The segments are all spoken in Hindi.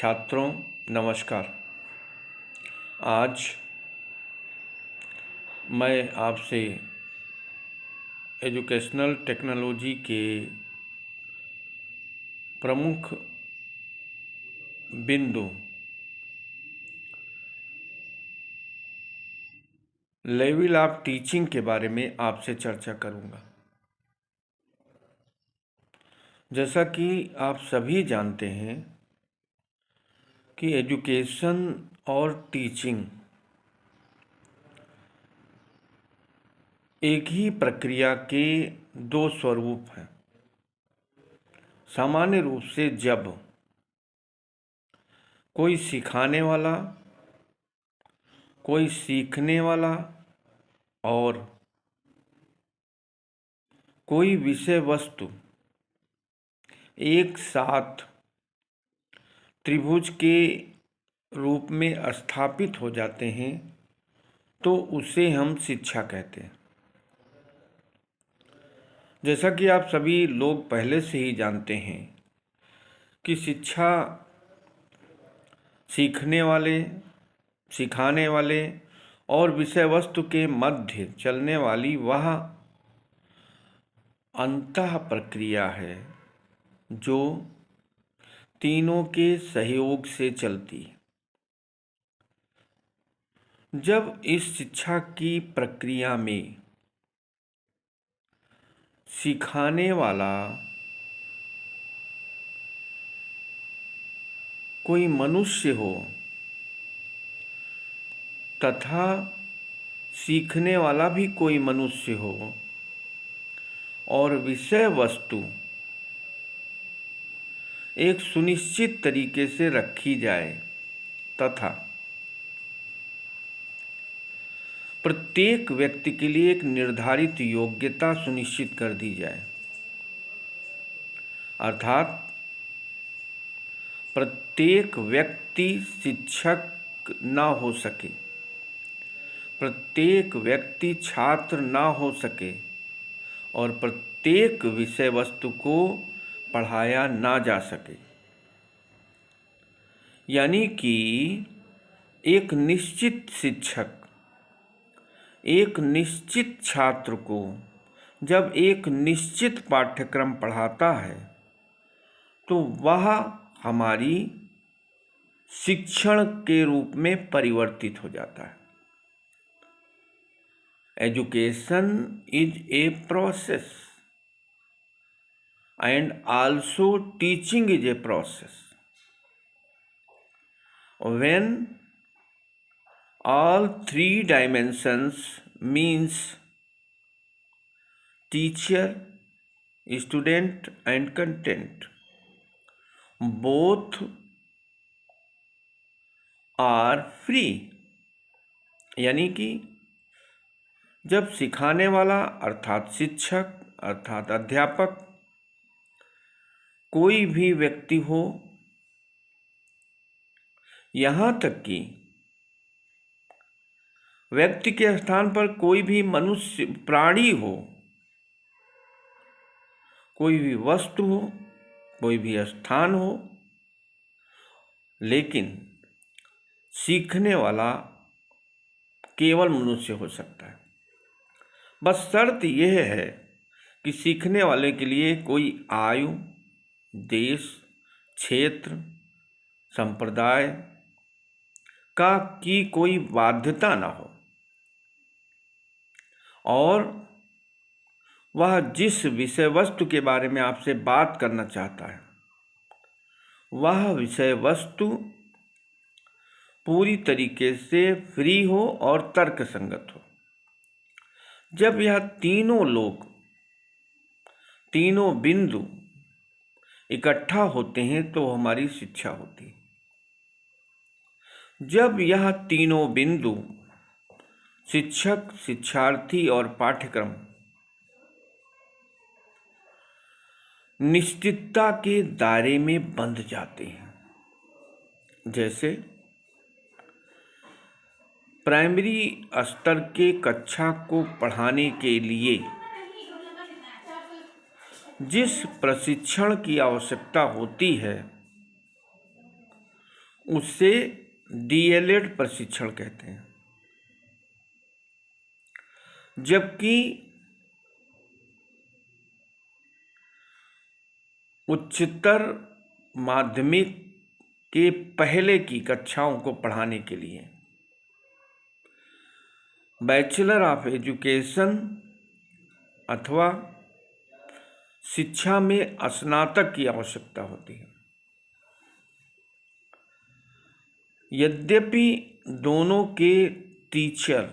छात्रों नमस्कार। आज मैं आपसे एजुकेशनल टेक्नोलॉजी के प्रमुख बिंदु लेवल ऑफ टीचिंग के बारे में आपसे चर्चा करूंगा। जैसा कि आप सभी जानते हैं कि एजुकेशन और टीचिंग एक ही प्रक्रिया के दो स्वरूप हैं। सामान्य रूप से जब कोई सिखाने वाला, कोई सीखने वाला और कोई विषय वस्तु एक साथ त्रिभुज के रूप में स्थापित हो जाते हैं तो उसे हम शिक्षा कहते हैं। जैसा कि आप सभी लोग पहले से ही जानते हैं कि शिक्षा सीखने वाले, सिखाने वाले और विषय वस्तु के मध्य चलने वाली वह अंतः प्रक्रिया है जो तीनों के सहयोग से चलती है। जब इस शिक्षा की प्रक्रिया में सिखाने वाला कोई मनुष्य हो तथा सीखने वाला भी कोई मनुष्य हो और विषय वस्तु एक सुनिश्चित तरीके से रखी जाए तथा प्रत्येक व्यक्ति के लिए एक निर्धारित योग्यता सुनिश्चित कर दी जाए, अर्थात प्रत्येक व्यक्ति शिक्षक ना हो सके, प्रत्येक व्यक्ति छात्र ना हो सके और प्रत्येक विषय वस्तु को पढ़ाया ना जा सके। यानी कि एक निश्चित शिक्षक एक निश्चित छात्र को जब एक निश्चित पाठ्यक्रम पढ़ाता है तो वह हमारी शिक्षण के रूप में परिवर्तित हो जाता है। Education is a process and also teaching is a process. When all three dimensions means teacher, student and content both are free, यानी कि जब सिखाने वाला अर्थात शिक्षक अर्थात अध्यापक कोई भी व्यक्ति हो, यहाँ तक कि व्यक्ति के स्थान पर कोई भी मनुष्य प्राणी हो, कोई भी वस्तु हो, कोई भी स्थान हो, लेकिन सीखने वाला केवल मनुष्य हो सकता है। बस शर्त यह है कि सीखने वाले के लिए कोई आयु, देश, क्षेत्र, संप्रदाय की कोई बाध्यता ना हो और वह जिस विषय वस्तु के बारे में आपसे बात करना चाहता है वह विषय वस्तु पूरी तरीके से फ्री हो और तर्कसंगत हो। जब यह तीनों लोग, तीनों बिंदु इकट्ठा होते हैं तो हमारी शिक्षा होती है। जब यह तीनों बिंदु शिक्षक, शिक्षार्थी और पाठ्यक्रम निश्चितता के दायरे में बंध जाते हैं, जैसे प्राइमरी स्तर के कक्षा को पढ़ाने के लिए जिस प्रशिक्षण की आवश्यकता होती है उसे डीएलएड प्रशिक्षण कहते हैं। जबकि उच्चतर माध्यमिक के पहले की कक्षाओं को पढ़ाने के लिए बैचलर ऑफ एजुकेशन अथवा शिक्षा में स्नातक की आवश्यकता होती है। यद्यपि दोनों के टीचर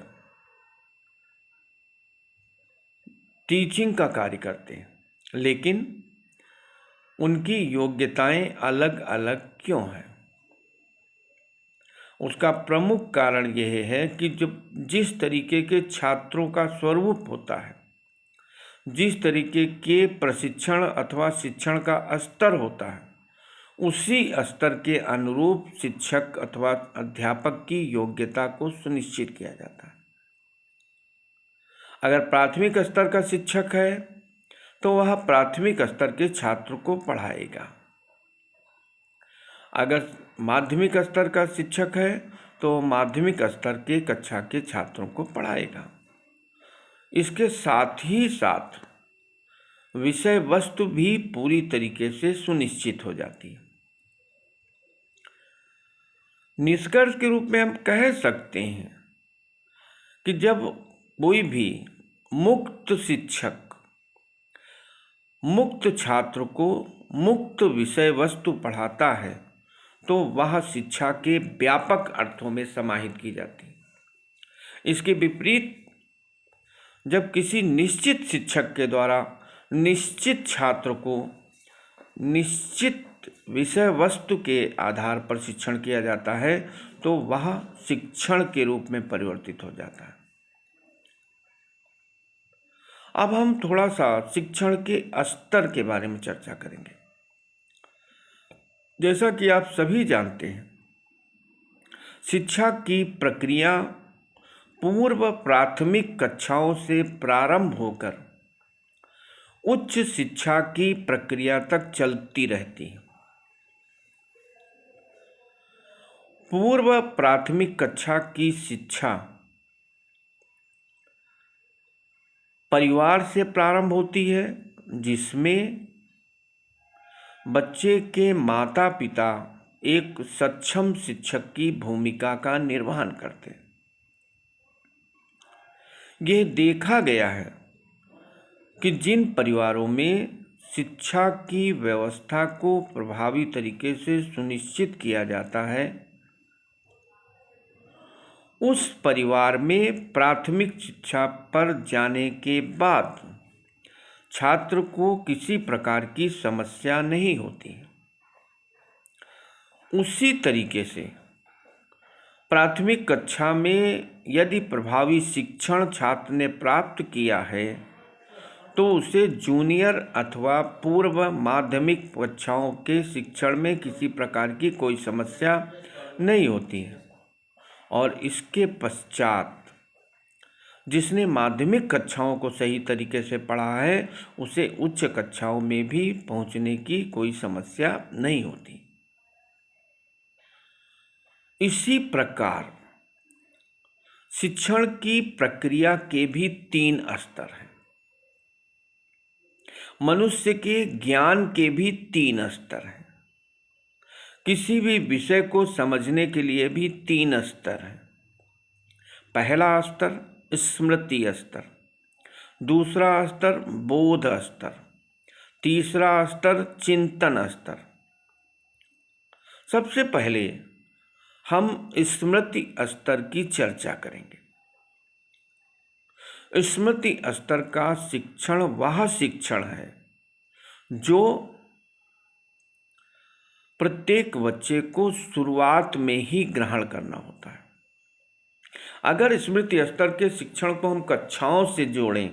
टीचिंग का कार्य करते हैं, लेकिन उनकी योग्यताएं अलग अलग क्यों हैं? उसका प्रमुख कारण यह है कि जिस तरीके के छात्रों का स्वरूप होता है, जिस तरीके के प्रशिक्षण अथवा शिक्षण का स्तर होता है, उसी स्तर के अनुरूप शिक्षक अथवा अध्यापक की योग्यता को सुनिश्चित किया जाता है। अगर प्राथमिक स्तर का शिक्षक है तो वह प्राथमिक स्तर के छात्र को पढ़ाएगा। अगर माध्यमिक स्तर का शिक्षक है तो माध्यमिक स्तर के कक्षा के छात्रों को पढ़ाएगा। इसके साथ ही साथ विषय वस्तु भी पूरी तरीके से सुनिश्चित हो जाती है। निष्कर्ष के रूप में हम कह सकते हैं कि जब कोई भी मुक्त शिक्षक मुक्त छात्र को मुक्त विषय वस्तु पढ़ाता है तो वह शिक्षा के व्यापक अर्थों में समाहित की जाती है। इसके विपरीत जब किसी निश्चित शिक्षक के द्वारा निश्चित छात्र को निश्चित विषय वस्तु के आधार पर शिक्षण किया जाता है तो वह शिक्षण के रूप में परिवर्तित हो जाता है। अब हम थोड़ा सा शिक्षण के स्तर के बारे में चर्चा करेंगे। जैसा कि आप सभी जानते हैं, शिक्षा की प्रक्रिया पूर्व प्राथमिक कक्षाओं से प्रारंभ होकर उच्च शिक्षा की प्रक्रिया तक चलती रहती है। पूर्व प्राथमिक कक्षा की शिक्षा परिवार से प्रारंभ होती है, जिसमें बच्चे के माता पिता एक सक्षम शिक्षक की भूमिका का निर्वहन करते हैं। यह देखा गया है कि जिन परिवारों में शिक्षा की व्यवस्था को प्रभावी तरीके से सुनिश्चित किया जाता है, उस परिवार में प्राथमिक शिक्षा पर जाने के बाद छात्र को किसी प्रकार की समस्या नहीं होती। उसी तरीके से प्राथमिक कक्षा में यदि प्रभावी शिक्षण छात्र ने प्राप्त किया है तो उसे जूनियर अथवा पूर्व माध्यमिक कक्षाओं के शिक्षण में किसी प्रकार की कोई समस्या नहीं होती है। और इसके पश्चात जिसने माध्यमिक कक्षाओं को सही तरीके से पढ़ा है उसे उच्च कक्षाओं में भी पहुंचने की कोई समस्या नहीं होती। इसी प्रकार शिक्षण की प्रक्रिया के भी 3 स्तर हैं। मनुष्य के ज्ञान के भी 3 स्तर हैं। किसी भी विषय को समझने के लिए भी 3 स्तर हैं। पहला स्तर स्मृति स्तर, दूसरा स्तर बोध स्तर, तीसरा स्तर चिंतन स्तर। सबसे पहले हम स्मृति स्तर की चर्चा करेंगे। स्मृति स्तर का शिक्षण वह शिक्षण है जो प्रत्येक बच्चे को शुरुआत में ही ग्रहण करना होता है। अगर स्मृति स्तर के शिक्षण को हम कक्षाओं से जोड़ें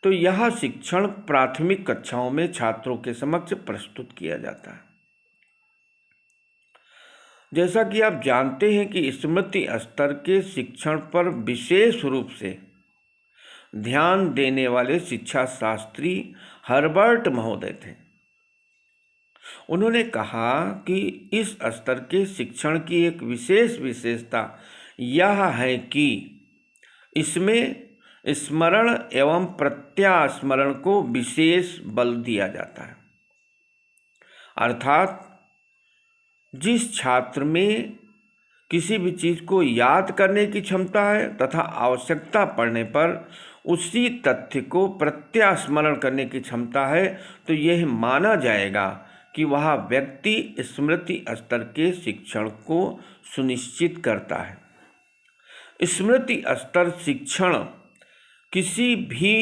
तो यह शिक्षण प्राथमिक कक्षाओं में छात्रों के समक्ष प्रस्तुत किया जाता है। जैसा कि आप जानते हैं कि स्मृति स्तर के शिक्षण पर विशेष रूप से ध्यान देने वाले शिक्षा शास्त्री हर्बर्ट महोदय थे। उन्होंने कहा कि इस स्तर के शिक्षण की एक विशेष विशेषता यह है कि इसमें स्मरण एवं प्रत्यास्मरण को विशेष बल दिया जाता है। अर्थात जिस छात्र में किसी भी चीज़ को याद करने की क्षमता है तथा आवश्यकता पड़ने पर उसी तथ्य को प्रत्यास्मरण करने की क्षमता है, तो यह माना जाएगा कि वह व्यक्ति स्मृति स्तर के शिक्षण को सुनिश्चित करता है। स्मृति स्तर शिक्षण किसी भी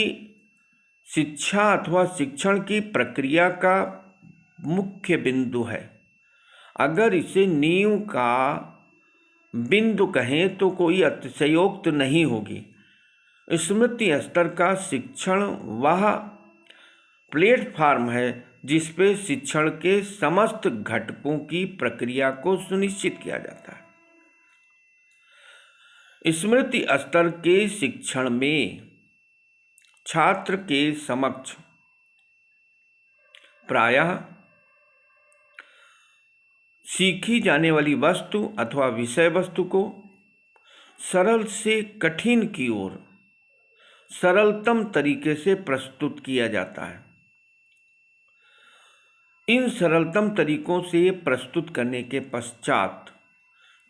शिक्षा अथवा शिक्षण की प्रक्रिया का मुख्य बिंदु है। अगर इसे नींव का बिंदु कहें तो कोई अतिशयोक्ति नहीं होगी। स्मृति स्तर का शिक्षण वह प्लेटफॉर्म है जिस पे शिक्षण के समस्त घटकों की प्रक्रिया को सुनिश्चित किया जाता है। स्मृति स्तर के शिक्षण में छात्र के समक्ष प्रायः सीखी जाने वाली वस्तु अथवा विषय वस्तु को सरल से कठिन की ओर सरलतम तरीके से प्रस्तुत किया जाता है। इन सरलतम तरीकों से प्रस्तुत करने के पश्चात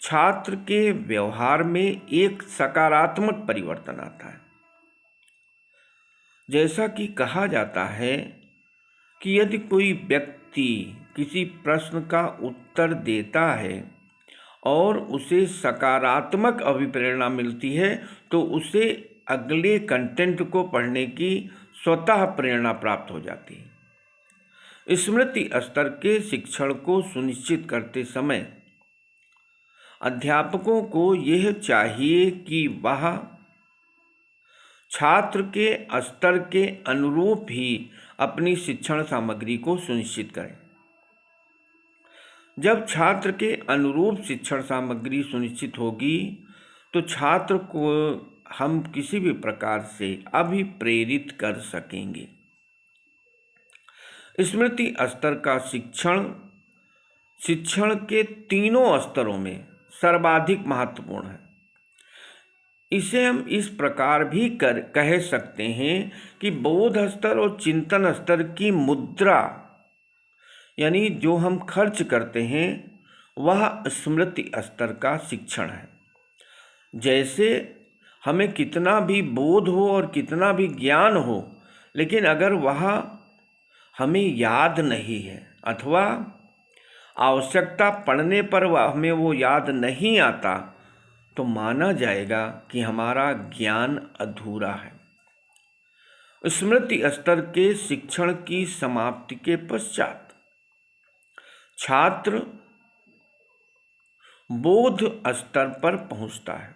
छात्र के व्यवहार में एक सकारात्मक परिवर्तन आता है। जैसा कि कहा जाता है कि यदि कोई व्यक्ति किसी प्रश्न का उत्तर देता है और उसे सकारात्मक अभिप्रेरणा मिलती है तो उसे अगले कंटेंट को पढ़ने की स्वतः प्रेरणा प्राप्त हो जाती है। स्मृति स्तर के शिक्षण को सुनिश्चित करते समय अध्यापकों को यह चाहिए कि वह छात्र के स्तर के अनुरूप ही अपनी शिक्षण सामग्री को सुनिश्चित करें। जब छात्र के अनुरूप शिक्षण सामग्री सुनिश्चित होगी तो छात्र को हम किसी भी प्रकार से अभिप्रेरित कर सकेंगे। स्मृति स्तर का शिक्षण के तीनों स्तरों में सर्वाधिक महत्वपूर्ण है। इसे हम इस प्रकार भी कह सकते हैं कि बोध स्तर और चिंतन स्तर की मुद्रा यानी जो हम खर्च करते हैं वह स्मृति स्तर का शिक्षण है। जैसे हमें कितना भी बोध हो और कितना भी ज्ञान हो, लेकिन अगर वह हमें याद नहीं है अथवा आवश्यकता पड़ने पर हमें वो याद नहीं आता तो माना जाएगा कि हमारा ज्ञान अधूरा है। स्मृति स्तर के शिक्षण की समाप्ति के पश्चात छात्र बोध स्तर पर पहुंचता है।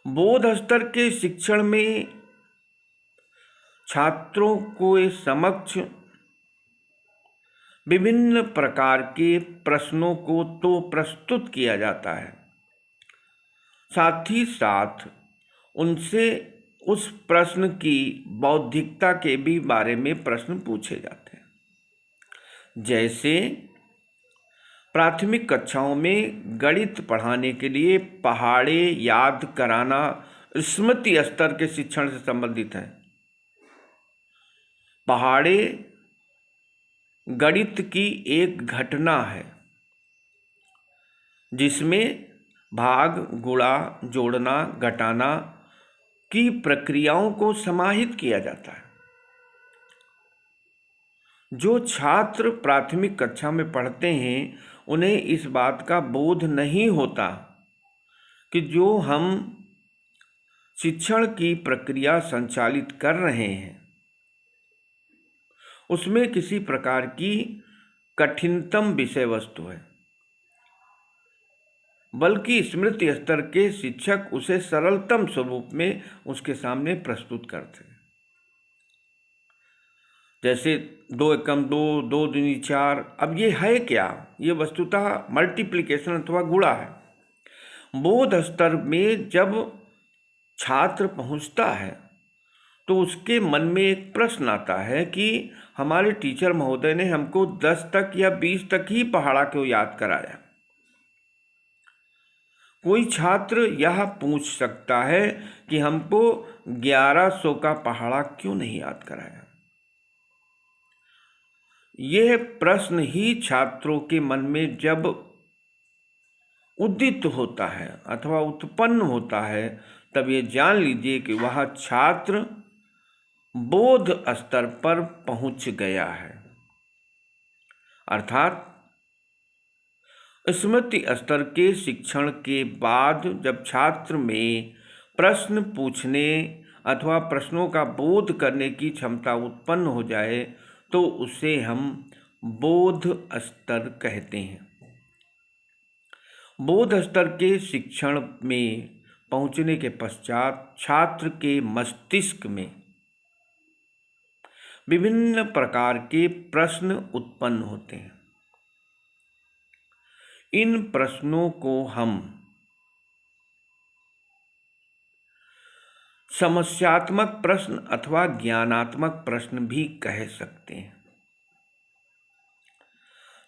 बोध स्तर के शिक्षण में छात्रों को समक्ष विभिन्न प्रकार के प्रश्नों को तो प्रस्तुत किया जाता है, साथ ही साथ उनसे उस प्रश्न की बौद्धिकता के भी बारे में प्रश्न पूछे जाते हैं। जैसे प्राथमिक कक्षाओं में गणित पढ़ाने के लिए पहाड़े याद कराना स्मृति स्तर के शिक्षण से संबंधित है। पहाड़े गणित की एक घटना है जिसमें भाग, गुणा, जोड़ना, घटाना की प्रक्रियाओं को समाहित किया जाता है। जो छात्र प्राथमिक कक्षा में पढ़ते हैं उन्हें इस बात का बोध नहीं होता कि जो हम शिक्षण की प्रक्रिया संचालित कर रहे हैं उसमें किसी प्रकार की कठिनतम विषय वस्तु है, बल्कि स्मृति स्तर के शिक्षक उसे सरलतम स्वरूप में उसके सामने प्रस्तुत करते हैं। जैसे 2 एकम 2, 2 दूनी 4। अब ये है क्या? ये वस्तुतः मल्टीप्लिकेशन अथवा गुणा है। बोध स्तर में जब छात्र पहुंचता है तो उसके मन में एक प्रश्न आता है कि हमारे टीचर महोदय ने हमको 10 तक या 20 तक ही पहाड़ा क्यों याद कराया। कोई छात्र यह पूछ सकता है कि हमको 1100 का पहाड़ा क्यों नहीं याद कराया। यह प्रश्न ही छात्रों के मन में जब उदित होता है अथवा उत्पन्न होता है, तब ये जान लीजिए कि वह छात्र बोध स्तर पर पहुंच गया है, अर्थात स्मृति स्तर के शिक्षण के बाद जब छात्र में प्रश्न पूछने अथवा प्रश्नों का बोध करने की क्षमता उत्पन्न हो जाए तो उसे हम बोध स्तर कहते हैं। बोध स्तर के शिक्षण में पहुंचने के पश्चात छात्र के मस्तिष्क में विभिन्न प्रकार के प्रश्न उत्पन्न होते हैं। इन प्रश्नों को हम समस्यात्मक प्रश्न अथवा ज्ञानात्मक प्रश्न भी कह सकते हैं।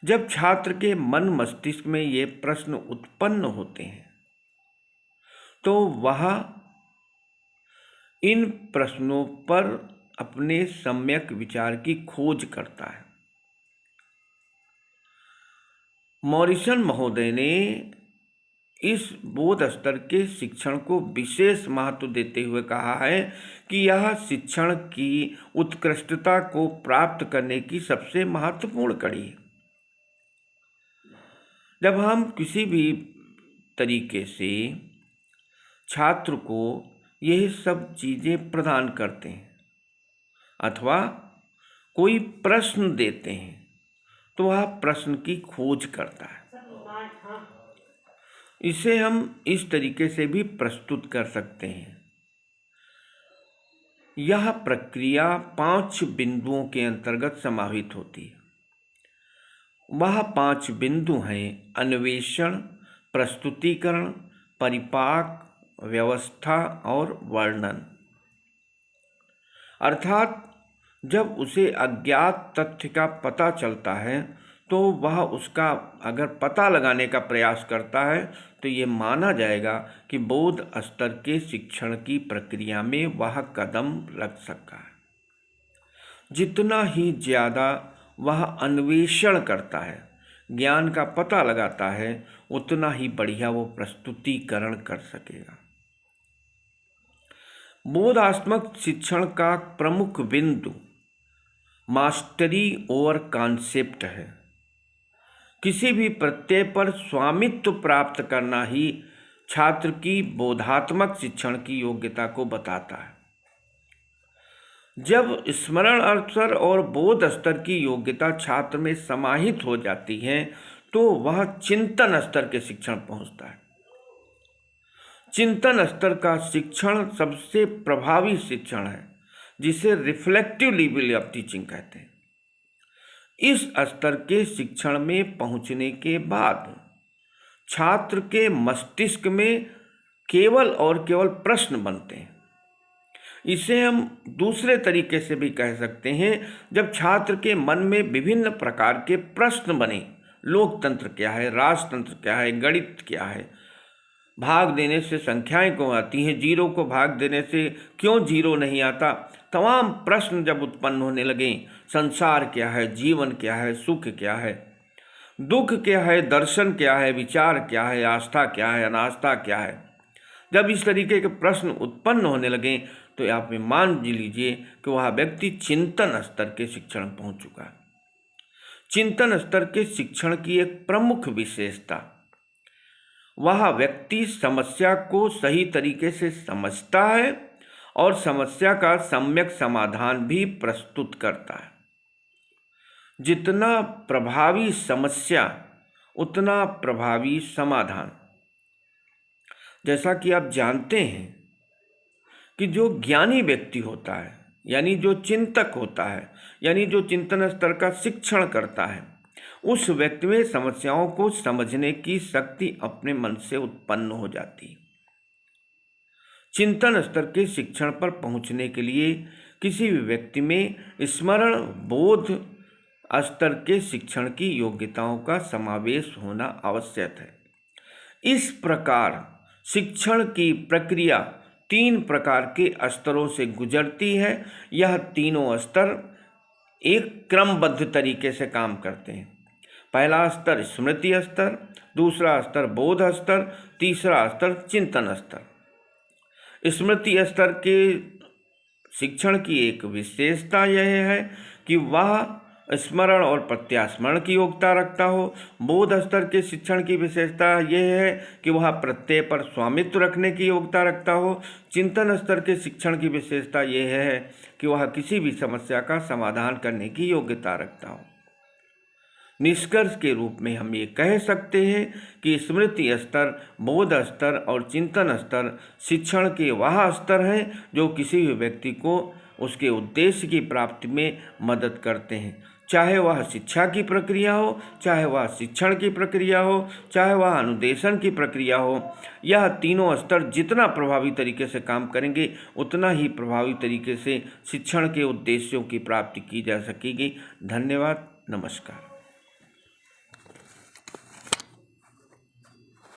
जब छात्र के मन मस्तिष्क में ये प्रश्न उत्पन्न होते हैं तो वह इन प्रश्नों पर अपने सम्यक विचार की खोज करता है। मॉरिसन महोदय ने इस बोध स्तर के शिक्षण को विशेष महत्व देते हुए कहा है कि यह शिक्षण की उत्कृष्टता को प्राप्त करने की सबसे महत्वपूर्ण कड़ी है। जब हम किसी भी तरीके से छात्र को यह सब चीज़ें प्रदान करते हैं अथवा कोई प्रश्न देते हैं तो वह प्रश्न की खोज करता है। इसे हम इस तरीके से भी प्रस्तुत कर सकते हैं। यह प्रक्रिया 5 बिंदुओं के अंतर्गत समाहित होती है। वह 5 बिंदु हैं: अन्वेषण, प्रस्तुतिकरण, परिपाक, व्यवस्था और वर्णन। अर्थात जब उसे अज्ञात तथ्य का पता चलता है तो वह उसका अगर पता लगाने का प्रयास करता है तो ये माना जाएगा कि बोध स्तर के शिक्षण की प्रक्रिया में वह कदम रख सका है। जितना ही ज़्यादा वह अन्वेषण करता है, ज्ञान का पता लगाता है, उतना ही बढ़िया वो प्रस्तुतिकरण कर सकेगा। बोधात्मक शिक्षण का प्रमुख बिंदु मास्टरी ओवर कॉन्सेप्ट है। किसी भी प्रत्यय पर स्वामित्व प्राप्त करना ही छात्र की बोधात्मक शिक्षण की योग्यता को बताता है। जब स्मरण स्तर और बोध स्तर की योग्यता छात्र में समाहित हो जाती है तो वह चिंतन स्तर के शिक्षण पहुंचता है। चिंतन स्तर का शिक्षण सबसे प्रभावी शिक्षण है, जिसे रिफ्लेक्टिव लेवल ऑफ टीचिंग कहते हैं। इस स्तर के शिक्षण में पहुंचने के बाद छात्र के मस्तिष्क में केवल और केवल प्रश्न बनते हैं। इसे हम दूसरे तरीके से भी कह सकते हैं, जब छात्र के मन में विभिन्न प्रकार के प्रश्न बने, लोकतंत्र क्या है, राजतंत्र क्या है, गणित क्या है, भाग देने से संख्याएं क्यों आती हैं, जीरो को भाग देने से क्यों जीरो नहीं आता, तमाम प्रश्न जब उत्पन्न होने लगे, संसार क्या है, जीवन क्या है, सुख क्या है, दुख क्या है, दर्शन क्या है, विचार क्या है, आस्था क्या है, अनास्था क्या है, जब इस तरीके के प्रश्न उत्पन्न होने लगे तो आप मान लीजिए कि वह व्यक्ति चिंतन स्तर के शिक्षण पहुंच चुका है। चिंतन स्तर के शिक्षण की एक प्रमुख विशेषता, वह व्यक्ति समस्या को सही तरीके से समझता है और समस्या का सम्यक समाधान भी प्रस्तुत करता है। जितना प्रभावी समस्या उतना प्रभावी समाधान। जैसा कि आप जानते हैं कि जो ज्ञानी व्यक्ति होता है, यानी जो चिंतक होता है, यानी जो चिंतन स्तर का शिक्षण करता है, उस व्यक्ति में समस्याओं को समझने की शक्ति अपने मन से उत्पन्न हो जाती है। चिंतन स्तर के शिक्षण पर पहुंचने के लिए किसी भी व्यक्ति में स्मरण बोध स्तर के शिक्षण की योग्यताओं का समावेश होना आवश्यक है। इस प्रकार शिक्षण की प्रक्रिया 3 प्रकार के स्तरों से गुजरती है। यह तीनों स्तर एक क्रमबद्ध तरीके से काम करते हैं। पहला स्तर स्मृति स्तर, दूसरा स्तर बोध स्तर, तीसरा स्तर चिंतन स्तर। स्मृति स्तर के शिक्षण की एक विशेषता यह है कि वह स्मरण और प्रत्यास्मरण की योग्यता रखता हो। बोध स्तर के शिक्षण की विशेषता यह है कि वह प्रत्यय पर स्वामित्व रखने की योग्यता रखता हो। चिंतन स्तर के शिक्षण की विशेषता यह है कि वह किसी भी समस्या का समाधान करने की योग्यता रखता हो। निष्कर्ष के रूप में हम ये कह सकते हैं कि स्मृति स्तर, बोध स्तर और चिंतन स्तर शिक्षण के वह स्तर हैं जो किसी भी व्यक्ति को उसके उद्देश्य की प्राप्ति में मदद करते हैं, चाहे वह शिक्षा की प्रक्रिया हो, चाहे वह शिक्षण की प्रक्रिया हो, चाहे वह अनुदेशन की प्रक्रिया हो। यह तीनों स्तर जितना प्रभावी तरीके से काम करेंगे उतना ही प्रभावी तरीके से शिक्षण के उद्देश्यों की प्राप्ति की जा सकेगी। धन्यवाद। नमस्कार।